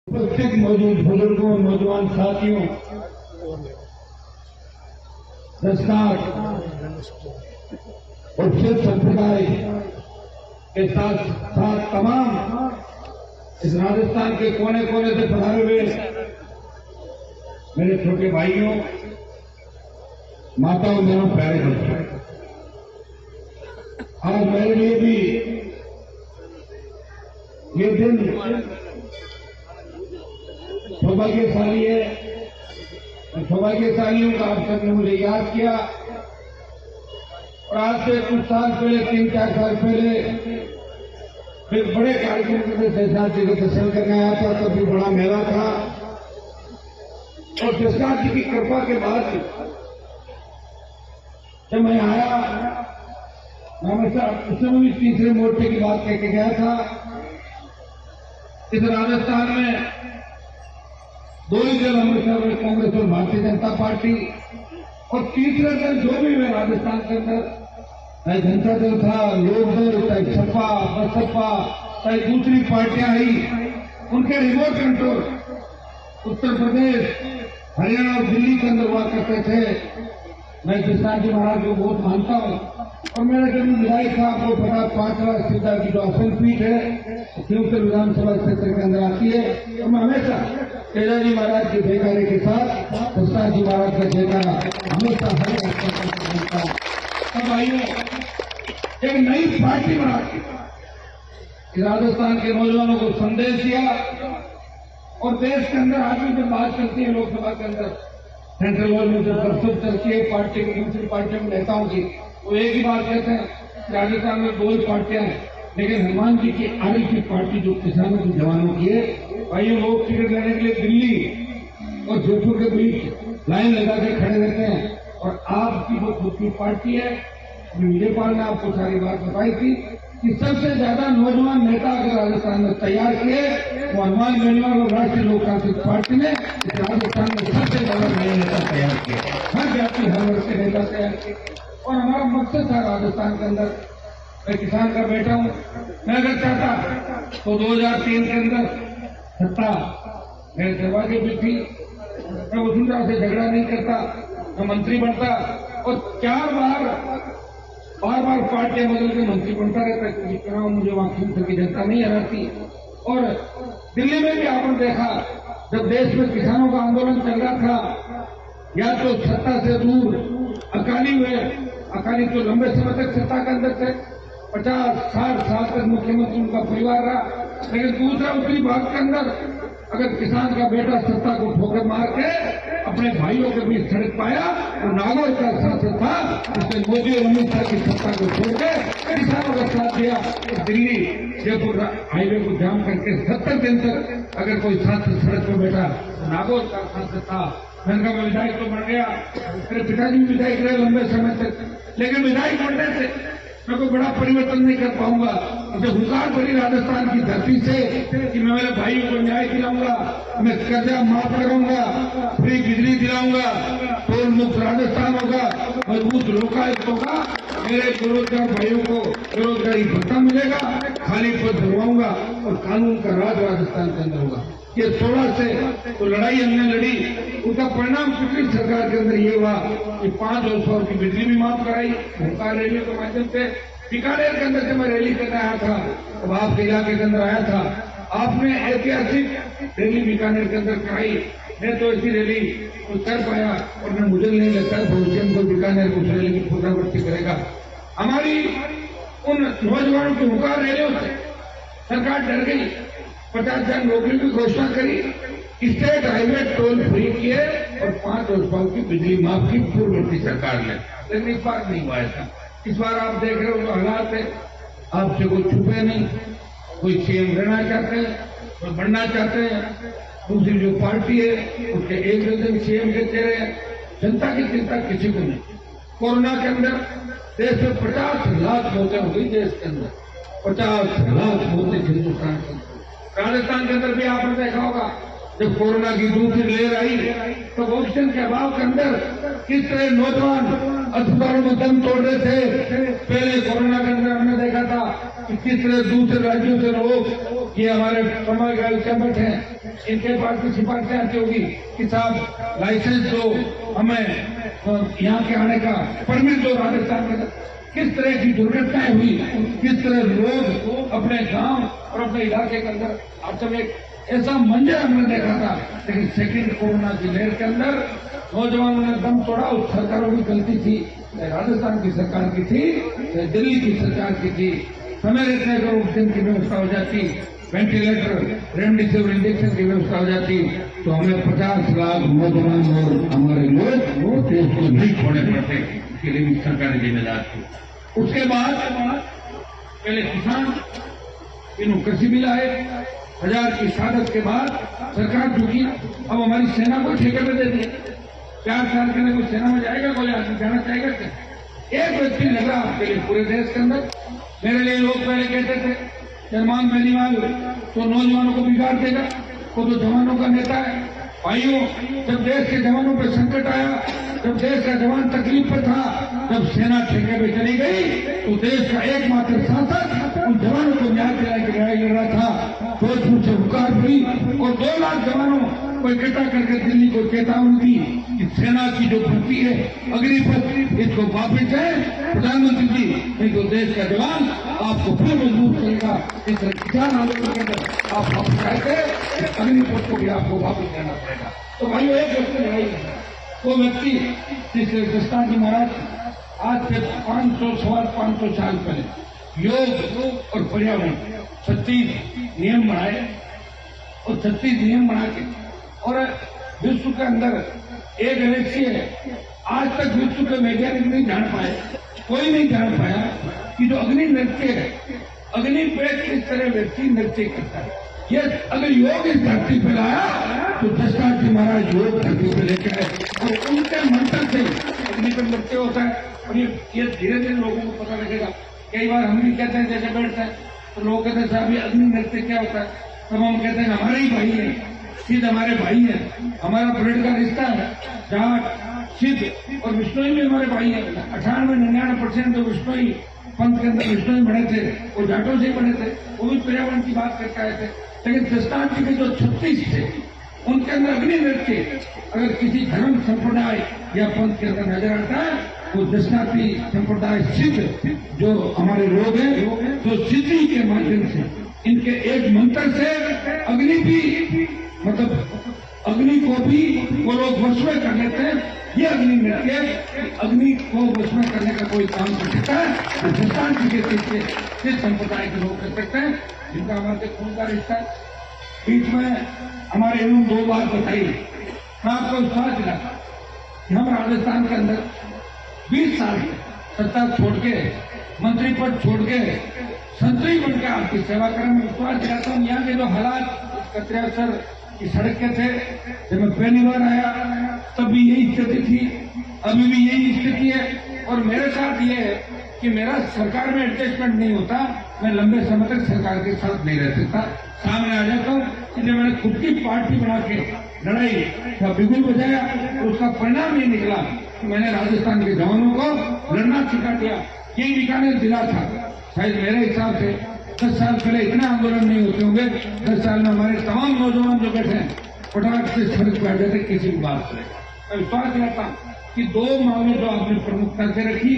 उपस्थित मौजूद बुजुर्गों, नौजवान साथियों, संस्कार और सिख संप्रदाय के साथ साथ तमाम इस राजस्थान के कोने कोने से पधारे हुए मेरे छोटे भाइयों, माताओं, बहनों, प्यारे बच्चों, आज मेरे लिए भी ये दिन सौभाग्यशाली है। सौभाग्यशाली हूं, आप सबने मुझे याद किया और आज से कुछ साल पहले, 3-4 साल पहले एक बड़े कार्यक्रम के शेषनाथ जी के दर्शन करने आया था। तभी बड़ा मेला था और शेषनाथ जी की कृपा के बाद जब मैं आया, मैं हमेशा उस समय भी तीसरे मोर्चे की बात कह के गया था। इस राजस्थान में दो ही दल अमृतसर में, कांग्रेस और भारतीय जनता पार्टी, और तीसरा दल जो भी है राजस्थान के अंदर, चाहे जनता दल था, लोक दल, चाहे सपा, बसपा, चाहे दूसरी पार्टियां आई, उनके रिमोट कंट्रोल उत्तर प्रदेश, हरियाणा और दिल्ली के अंदर हुआ करते थे। मैं कृष्णा जी महाराज को बहुत मानता हूं और मेरा जब विधायक था, आपको पता, 5वां सीधा की जो असल पीठ है शिवपुर विधानसभा क्षेत्र के अंदर आती है, तो मैं हमेशा तेजा जी महाराज के जयकारे के साथ कृष्णा जी महाराज का जयकारा हमेशा हर अब भाइयों, एक नई पार्टी बना के राजस्थान के नौजवानों को संदेश दिया और देश के अंदर आज भी जब बात करती है लोकसभा के अंदर, सेंट्रल लेवल में जब गपशप चलती है पार्टी की, दूसरी पार्टियों में नेताओं की, वो एक ही बात कहते हैं, राजस्थान में 2 ही पार्टियां हैं, लेकिन हनुमान जी की आगे की पार्टी जो किसानों के जवानों की है, भाइयों, लोग टिकट लेने के लिए दिल्ली और जोधपुर के बीच लाइन लगा के खड़े रहते हैं और आपकी जो खुद की पार्टी है, विजयपाल ने आपको सारी बात बताई थी कि सबसे ज्यादा नौजवान नेता अगर राजस्थान में तैयार किए वो हनुमान गढ़वाल और राष्ट्रीय लोकतांत्रिक पार्टी ने राजस्थान में सबसे ज्यादा नए नेता तैयार किए, हर जाति हर वर्ग के नेता तैयार किए। और हमारा मकसद था राजस्थान के अंदर, मैं किसान का बेटा हूं, मैं अगर चाहता तो 2003 के अंदर सत्ता मेरे दरवाजे भी थी, मैं वसुंधरा से झगड़ा नहीं करता, मैं मंत्री बनता और 4 बार पार्टियां बदल के मंत्री बनता रहता, क्योंकि चुनाव मुझे वहां क्षेत्र की जनता नहीं हराती। और दिल्ली में भी आपने देखा, जब देश में किसानों का आंदोलन चल रहा था, या तो सत्ता से दूर अकाली हुए, अकाली तो लंबे समय तक सत्ता के अंदर थे, 50-60 साल तक मुख्यमंत्री उनका परिवार रहा, लेकिन दूसरा उत्तरी भाग के अंदर अगर किसान का बेटा सत्ता को ठोकर मार के अपने भाइयों के बीच सड़क पाया तो नागौर का शासन था, उसने मोदी और अमित शाह की सत्ता को छोड़ के किसानों का साथ दिया। दिल्ली जयपुर हाईवे को जाम करके 70 दिन तक अगर कोई छात्र सड़क पर बैठा, नागौर का शासन था। मैंने कहा विधायक तो बन गया, मेरे पिताजी भी विधायक रहे लंबे समय तक, लेकिन विधायक बनने से मैं कोई बड़ा परिवर्तन नहीं कर पाऊंगा। मुझे हुंकार भरी राजस्थान की धरती से कि मैं मेरे भाइयों को न्याय दिलाऊंगा, मैं कर्जा माफ करूंगा, फ्री बिजली दिलाऊंगा, टोल मुक्त राजस्थान होगा, मजबूत लोकायुक्त होगा, मेरे बेरोजगार भाइयों को बेरोजगारी भत्ता मिलेगा, खाली पद भरवाऊंगा और कानून का राज राजस्थान के अंदर होगा। ये 16 से तो लड़ाई हमने लड़ी, उसका परिणाम पिछली सरकार के अंदर ये हुआ कि 5 वर्षों की बिजली भी माफ कराई, भूखा रैली के माध्यम से। बीकानेर के अंदर से मैं रैली करने आया था, तब आपके इलाके के अंदर आया था, आपने ऐतिहासिक रैली बीकानेर के अंदर कराई। मैं तो ऐसी रैली कर पाया और मैं, मुझे नहीं लगता भविष्य को बीकानेर उस रैली की पुनरावृत्ति करेगा। हमारी उन नौजवानों की हुंकार रैलियों से सरकार डर गई, 50,000 नौकरी की घोषणा करी, स्टेट हाईवे टोल फ्री किए और 5 वर्षों की बिजली माफ की पूर्ववर्ती सरकार ने, लेकिन इस बार नहीं हुआ ऐसा। इस बार आप देख रहे हो जो हालात है, आपसे कोई छुपे नहीं, कोई सीएम रहना चाहते हैं, कोई बनना चाहते हैं, दूसरी जो पार्टी है उसके एक दर्जन सीएम के चेहरे हैं, जनता की चिंता किसी को नहीं। कोरोना के अंदर देश में 50 लाख मौतें हो गई, देश के अंदर 50 लाख मौतें हिंदुस्तान के अंदर। राजस्थान के अंदर भी आपने देखा होगा, जब कोरोना की दूसरी लहर आई तो ऑक्सीजन के अभाव के अंदर किस तरह नौजवान अस्पतालों में दम तोड़ रहे थे। पहले कोरोना के अंदर हमने देखा था कि किस तरह दूसरे राज्यों से लोग, ये हमारे समाज कैंपट हैं, इनके पास की सिफारिशें आती होगी कि साहब लाइसेंस दो, हमें यहाँ के आने का परमिट दो राजस्थान के अंदर। किस तरह की दुर्घटनाएं हुई, किस तरह लोग अपने गांव और अपने इलाके के अंदर, आप सब एक ऐसा मंजर हमने देखा था। लेकिन सेकंड कोरोना की लहर के अंदर नौजवानों ने दम तोड़ा। उस सरकारों की गलती थी, राजस्थान की सरकार की थी, दिल्ली की सरकार की थी। समय रहते अगर ऑक्सीजन की व्यवस्था हो जाती, वेंटिलेटर, रेमडेसिविर इंजेक्शन की व्यवस्था हो जाती, तो हमें 50 लाख नौजवान और हमारे लोग देश को नहीं छोड़ने पड़ते। इसके लिए भी सरकार जिम्मेदार थी। उसके बाद पहले किसान इन कृषि बिल आए, 1000 की शहादत के बाद सरकार झुकी। अब हमारी सेना को ठेके पे दे दिया। 4 साल के लिए कोई सेना में जाएगा, कोई आदमी जाना चाहेगा क्या? एक व्यक्ति लगा आपके लिए पूरे देश के अंदर। मेरे लिए लोग पहले कहते थे सलमान बेनीवाल तो नौजवानों को बिगाड़ देगा, वो तो जवानों का नेता है। भाइयों, जब देश के जवानों पर संकट आया, जब देश का जवान तकलीफ पर था, जब सेना ठेके पे चली गई, तो देश का एकमात्र सांसद उन जवानों को न्याय दिलाने की लड़ाई लड़ रहा था। जोधपुर से हुकार हुई और 2 लाख जवानों को इकट्ठा करके दिल्ली को चेतावनी दी कि सेना की जो भर्ती है अग्निपथ, इसको वापिस है प्रधानमंत्री जी, नहीं तो देश का जवान आपको फिर मजबूत करेगा। इस किसान आंदोलन के अंदर आप वापस आए, अग्निपथ को भी आपको वापस करना पड़ेगा। तो भाई एक व्यक्ति लड़ाई है, वो व्यक्ति जिसे दस्तान जी महाराज आज से 500 साल पहले योग और पर्यावरण 36 नियम बनाए और 36 नियम बना के, और विश्व के अंदर एक रहस्य है, आज तक विश्व के वैज्ञानिक नहीं जान पाए, कोई नहीं जान पाया कि जो अग्नि नृत्य है, अग्नि पे किस तरह व्यक्ति नृत्य करता है। ये अगर योग इस धरती पे लाया तो दस्तान जी महाराज योग धरती पे लेकर आए और उनके मंत्र से अग्नि पर नृत्य होता है। और ये धीरे धीरे लोगों को पता लगेगा। कई बार हम भी कहते हैं जैसे बैठते हैं तो लोग कहते हैं साहब ये अग्नि नृत्य क्या होता है, तब हम कहते हैं हमारे ही भाई है, सिद्ध हमारे भाई है, हमारा ब्लड का रिश्ता है। जाट, सिद्ध और विष्णुई भी हमारे भाई है। 98-99% तो विष्णुई पंथ के अंदर विष्णुई बने थे, वो जाटों से ही बने थे, वो भी पर्यावरण की बात करके आए थे। लेकिन दस्तान जी के जो 36 थे उनके अंदर अग्नि नृत्य अगर किसी धर्म संप्रदाय या पंथ के अंदर नजर आता है, वो दस्ताती संप्रदाय सिद्ध जो हमारे लोग हैं, तो सिद्धि के माध्यम से इनके एक मंत्र से अग्नि भी, मतलब अग्नि को भी वो लोग वश में कर लेते हैं। ये अग्नि नृत्य अग्नि को वश में करने का कोई काम कर सकता है तो दस्तान जी के पीछे सिद्ध संप्रदाय के लोग कर सकते हैं, जिनका हमारे खून का रिश्ता है। बीच में हमारे एवं 2 बात बताई, मैं आपको विश्वास दिला कि हम राजस्थान के अंदर 20 साल सत्ता छोड़ के, मंत्री पद छोड़ के, संतरी बनकर आपकी सेवा करने में विश्वास दिलाता हूँ। यहाँ के जो हालात कचरा सर की सड़क के थे, जब मैं पहली बार आया तब भी यही स्थिति थी, अभी भी यही स्थिति है। और मेरे साथ ये है कि मेरा सरकार में एडजस्टमेंट नहीं होता, मैं लंबे समय तक सरकार के साथ नहीं रह सकता, सामने आ जाता हूँ। इसलिए मैंने खुद की पार्टी बना के लड़ाई का बिगुल बजाया और उसका परिणाम ये निकला कि मैंने राजस्थान के जवानों को लड़ना सिखा दिया। यही बीकानेर जिला था, शायद मेरे हिसाब से 10 साल पहले इतने आंदोलन नहीं होते होंगे। 10 साल में हमारे तमाम नौजवान जो बैठे हैं पटाख से सड़क पर आ जाते किसी भी बात से। मैं विश्वास दिलाता हूँ कि 2 मामले जो आपने प्रमुखता से रखी,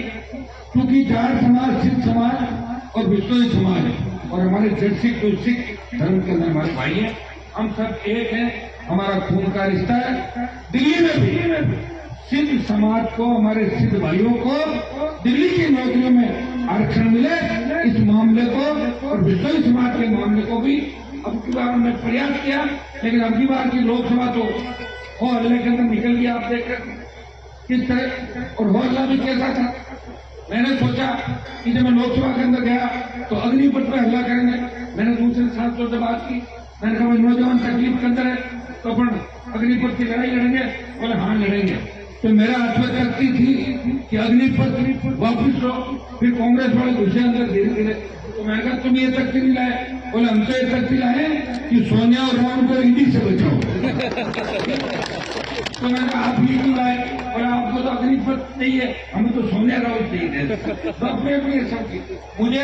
क्योंकि जाट समाज, सिख समाज और विश्नोई समाज और हमारे जट सिख जो सिख धर्म के अंदर हमारे भाई हैं, हम सब एक हैं, हमारा खून का रिश्ता है। दिल्ली में भी सिद्ध समाज को, हमारे सिद्ध भाइयों को दिल्ली की नौकरियों में आरक्षण मिले, इस मामले को और विश्नोई समाज के मामले को भी अब की बार हमने प्रयास किया। लेकिन अब की बार की लोकसभा तो हो हल्ले के अंदर निकल गया, आप देख कर किस तरह, और हो हल्ला भी कैसा था। मैंने सोचा कि जब मैं लोकसभा के अंदर गया तो अग्निपथ पे हल्ला करेंगे। मैंने दूसरे साथियों से बात की, मैंने कहा नौजवान तकलीफ के अंदर है तो अपन अग्निपथ की लड़ाई लड़ेंगे, बोले हाँ लड़ेंगे। तो मेरा आत्मशक्ति थी कि अग्निपथ वापिस लो, फिर कांग्रेस वाले घुसे अंदर धीरे धीरे। तो मैंने कहा तुम ये शक्ति नहीं लाए, बोले हम तो ये शक्ति लाए कि सोनिया और राम को ईडी से बचाओ। तो मैंने कहा आप ये क्यों लाए, और आपको तो अग्निपथ चाहिए, हमें तो सोनिया राउत चाहिए। तो अपने अपनी शक्ति मुझे